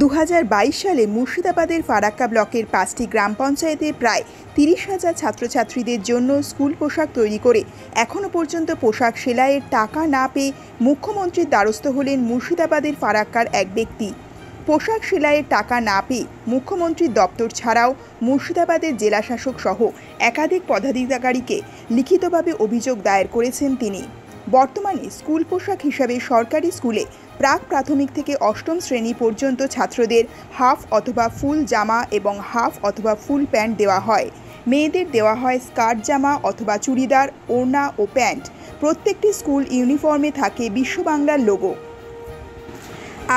2022 সালে মুর্শিদাবাদের ফারাক্কা ব্লকের 5টি গ্রাম পঞ্চায়েতের প্রায় 30,000 ছাত্রছাত্রীদের জন্য স্কুল পোশাক তৈরি করে এখনও পর্যন্ত পোশাক সেলাইয়ের টাকা না পেয়ে মুখ্যমন্ত্রীর দ্বারস্থ হলেন মুর্শিদাবাদের ফারাক্কার এক ব্যক্তি। পোশাক সেলাইয়ের টাকা না পেয়ে মুখ্যমন্ত্রীর দপ্তর ছাড়াও মুর্শিদাবাদের জেলাশাসক সহ একাধিক পদাধিকারীকে লিখিতভাবে অভিযোগ দায়ের করেছেন তিনি। বর্তমানে স্কুল পোশাক হিসাবে সরকারি স্কুলে প্রাক প্রাথমিক থেকে অষ্টম শ্রেণী পর্যন্ত ছাত্রদের হাফ অথবা ফুল জামা এবং হাফ অথবা ফুল প্যান্ট দেওয়া হয়। মেয়েদের দেওয়া হয় স্কার্ট জামা অথবা চুড়িদার, ওড়না ও প্যান্ট। প্রত্যেকটি স্কুল ইউনিফর্মে থাকে বিশ্ব বাংলার লোগো।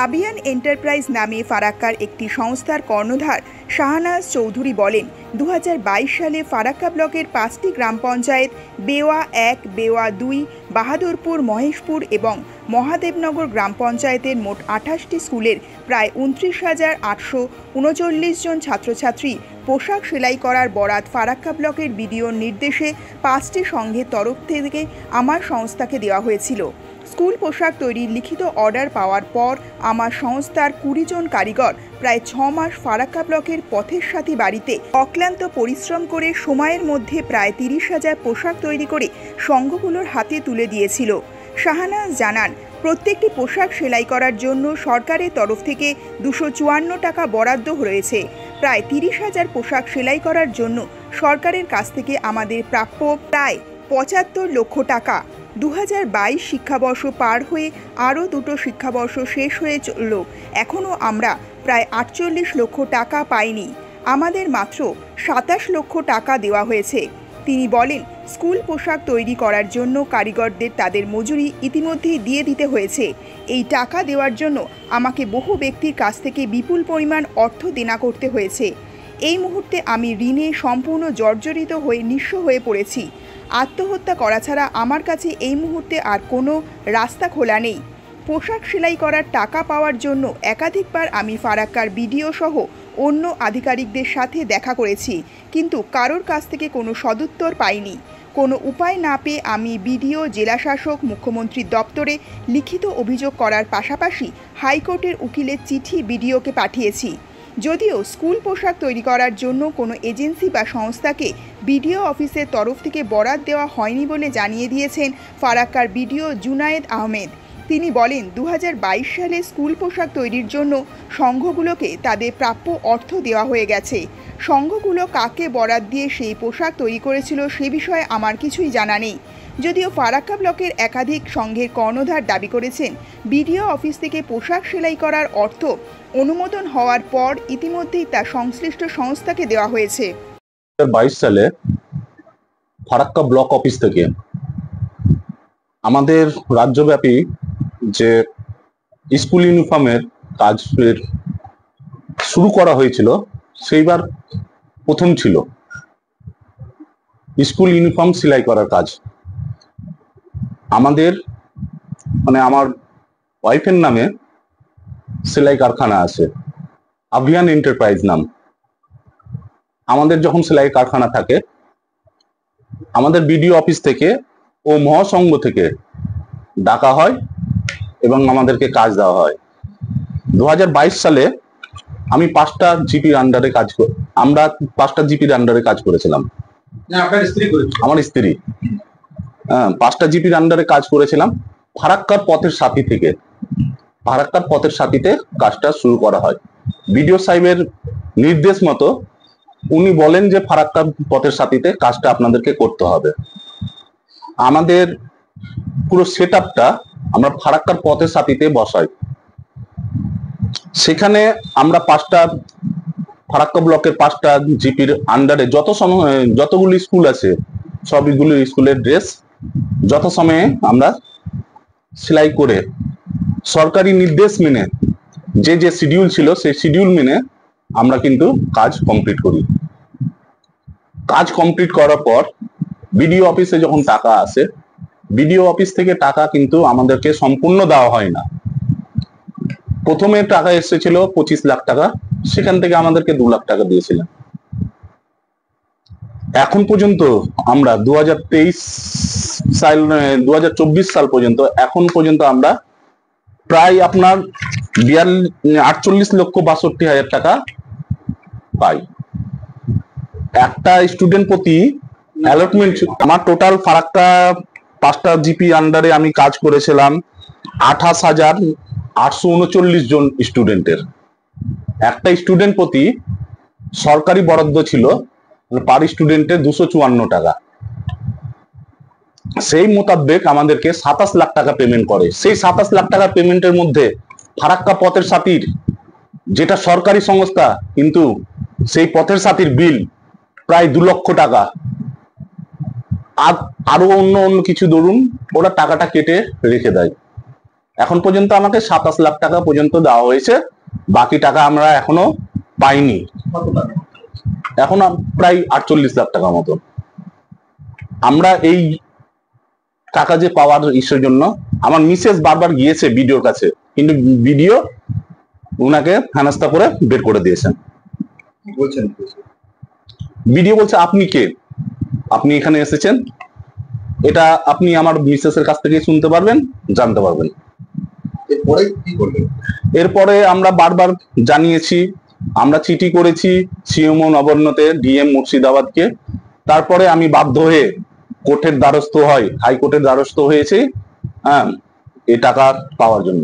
আবিয়ান এন্টারপ্রাইজ নামে ফারাক্কার একটি সংস্থার কর্ণধার শাহনাজ চৌধুরী বলেন, 2022 সালে ফারাক্কা ব্লকের 5টি গ্রাম পঞ্চায়েত বেওয়া 1, বেওয়া 2, বাহাদুরপুর, মহেশপুর এবং মহাদেবনগর গ্রাম পঞ্চায়েতের মোট 28টি স্কুলের প্রায় 29,839 জন ছাত্রছাত্রী পোশাক সেলাই করার বরাত ফারাক্কা ব্লকের বিডিওর নির্দেশে 5টি সংঘের তরফ থেকে আমার সংস্থাকে দেওয়া হয়েছিল। স্কুল পোশাক তৈরির লিখিত অর্ডার পাওয়ার পর আমার সংস্থার 20 জন কারিগর প্রায় 6 মাস ফারাক্কা ব্লকের পথের সাথী বাড়িতে অক্লান্ত পরিশ্রম করে সময়ের মধ্যে প্রায় 30,000 পোশাক তৈরি করে সংঘগুলোর হাতে তুলে দিয়েছিল। শাহনাজ জানান, প্রত্যেকটি পোশাক সেলাই করার জন্য সরকারের তরফ থেকে 254 টাকা বরাদ্দ রয়েছে। প্রায় 30,000 পোশাক সেলাই করার জন্য সরকারের কাছ থেকে আমাদের প্রাপ্য প্রায় 75 লক্ষ টাকা। 2022 শিক্ষাবর্ষ পার হয়ে আরও দুটো শিক্ষাবর্ষ শেষ হয়ে চলল, এখনও আমরা প্রায় 48 লক্ষ টাকা পাইনি। আমাদের মাত্র 27 লক্ষ টাকা দেওয়া হয়েছে। তিনি বলেন, স্কুল পোশাক তৈরি করার জন্য কারিগরদের তাদের মজুরি ইতিমধ্যেই দিয়ে দিতে হয়েছে। এই টাকা দেওয়ার জন্য আমাকে বহু ব্যক্তির কাছ থেকে বিপুল পরিমাণ অর্থ দেনা করতে হয়েছে। এই মুহূর্তে আমি ঋণে সম্পূর্ণ জর্জরিত হয়ে নিঃস্ব হয়ে পড়েছি। আত্মহত্যা করা ছাড়া আমার কাছে এই মুহূর্তে আর কোনো রাস্তা খোলা নেই। পোশাক সেলাই করার টাকা পাওয়ার জন্য একাধিকবার আমি ফারাক্কার বিডিও সহ অন্য আধিকারিকদের সাথে দেখা করেছি, কিন্তু কারোর কাছ থেকে কোনো সদুত্তর পাইনি। কোনো উপায় না পেয়ে আমি বিডিও, জেলাশাসক, মুখ্যমন্ত্রীর দপ্তরে লিখিত অভিযোগ করার পাশাপাশি হাইকোর্টের উকিলের চিঠি বিডিওকে পাঠিয়েছি। যদিও স্কুল পোশাক তৈরি করার জন্য কোনো এজেন্সি বা সংস্থাকে বিডিও অফিসের তরফ থেকে বরাদ দেওয়া হয়নি বলে জানিয়ে দিয়েছেন ফারাক্কার বিডিও জুনায়েদ আহমেদ। তিনি বলেন, 2022 সালে স্কুল পোশাক তৈরির জন্য সংঘগুলোকে তাদের প্রাপ্য অর্থ দেওয়া হয়ে গেছে। সংঘগুলো কাকে বরাদ দিয়ে সেই পোশাক তৈরি করেছিল সে বিষয়ে আমার কিছুই জানা নেই। যদিও ফারাক্কা ব্লকের একাধিক সংঘের কর্ণধার দাবি করেছেন, বিডিও অফিস থেকে পোশাক সেলাই করার অর্থ অনুমোদন হওয়ার পর ইতিমধ্যেই তা সংশ্লিষ্ট সংস্থাকে দেওয়া হয়েছে। 2022 সালে ফারাক্কা ব্লক অফিস থেকে আমাদের রাজ্যব্যাপী যে স্কুল ইউনিফর্মের কাজ শুরু করা হয়েছিল, সেইবার প্রথম ছিল স্কুল ইউনিফর্ম সেলাই করার কাজ। আমাদের আমার ওয়াইফের নামে সেলাই কারখানা আছে, আবিয়ান এন্টারপ্রাইজ নাম। আমাদের যখন সেলাই কারখানা থাকে, আমাদের বিডিও অফিস থেকে ও মহাসংঘ থেকে ডাকা হয় এবং আমাদেরকে কাজ দেওয়া হয়। 2022 সালে আমি 5টা জিপির আন্ডারে আমরা 5টা জিপির আন্ডারে কাজ করেছিলাম। আমার স্ত্রী 5টা জিপির আন্ডারে কাজ করেছিলাম। ফারাক্কার পথের সাথী থেকে, ফারাক্কার পথের সাথীতে কাজটা শুরু করা হয়। বিডিও সাহেবের নির্দেশ মতো উনি বলেন যে ফারাক্কার পথের সাথীতে কাজটা আপনাদেরকে করতে হবে। আমাদের পুরো সেট আপটা আমরা ফারাক্কার পথের সাথীতে বসাই। সেখানে আমরা ফারাক্কা ব্লকের 5টা জিপির আন্ডারে যতগুলি স্কুল আছে, সবগুলি স্কুলের ড্রেস যথাসময়ে আমরা সেলাই করে সরকারি নির্দেশ মেনে, যে শিডিউল ছিল সেই শিডিউল মেনে আমরা কিন্তু কাজ কমপ্লিট করি। কাজ কমপ্লিট করার পর বিডিও অফিসে যখন টাকা আসে, বিডিও অফিস থেকে টাকা কিন্তু আমাদেরকে সম্পূর্ণ দেওয়া হয় না। প্রথমে টাকা এসেছিল 25 লাখ টাকা, সেখান থেকে আমাদেরকে 2 লাখ টাকা দিয়েছিলেন। এখন পর্যন্ত আমরা 2024 সাল পর্যন্ত এখন পর্যন্ত আমরা প্রায় 48,62,000 টাকা পাই। একটা স্টুডেন্ট প্রতি অ্যালটমেন্ট, আমার টোটাল ফারাক্কা 5টা জিপি আন্ডারে আমি কাজ করেছিলাম 28,839 জন স্টুডেন্টের। একটা স্টুডেন্ট প্রতি সরকারি বরাদ্দ ছিল পার স্টুডেন্টের 254 টাকা। সেই মোতাবেক আমাদেরকে 27 লাখ টাকা পেমেন্ট করে। সেই 27 লাখ টাকা পেমেন্টের মধ্যে ফারাক্কা পথের সাথীর, যেটা সরকারি সংস্থা, কিন্তু সেই পথের সাথীর বিল প্রায় 2 লক্ষ টাকা। আরো অন্য অন্য কিছু ধরুন, ওরা টাকাটা কেটে রেখে দেয়। এখন পর্যন্ত আমাকে 27 লাখ টাকা পর্যন্ত দেওয়া হয়েছে, বাকি টাকা আমরা এখনো পাইনি। এখন প্রায় 48 লাখ টাকা মতো। আমরা এই টাকা যে পাওয়ার ইস্যুর জন্য আমার মিসেস বারবার গিয়েছে ভিডিওর কাছে, কিন্তু ভিডিও উনাকে হেনস্থা করে বের করে দিয়েছেন। ভিডিও বলছে, আপনি কে, আপনি এখানে এসেছেন, এটা আপনি আমার মিসেসের কাছ থেকে শুনতে পারবেন, জানতে পারবেন। এরপরে আমরা বারবার জানিয়েছি, আমরা চিঠি করেছি সিএমও নবান্নতে, ডিএম মুর্শিদাবাদকে। তারপরে আমি বাধ্য হয়ে কোর্টের দ্বারস্থ হয়, হাইকোর্টের দ্বারস্থ হয়েছি এই টাকা পাওয়ার জন্য।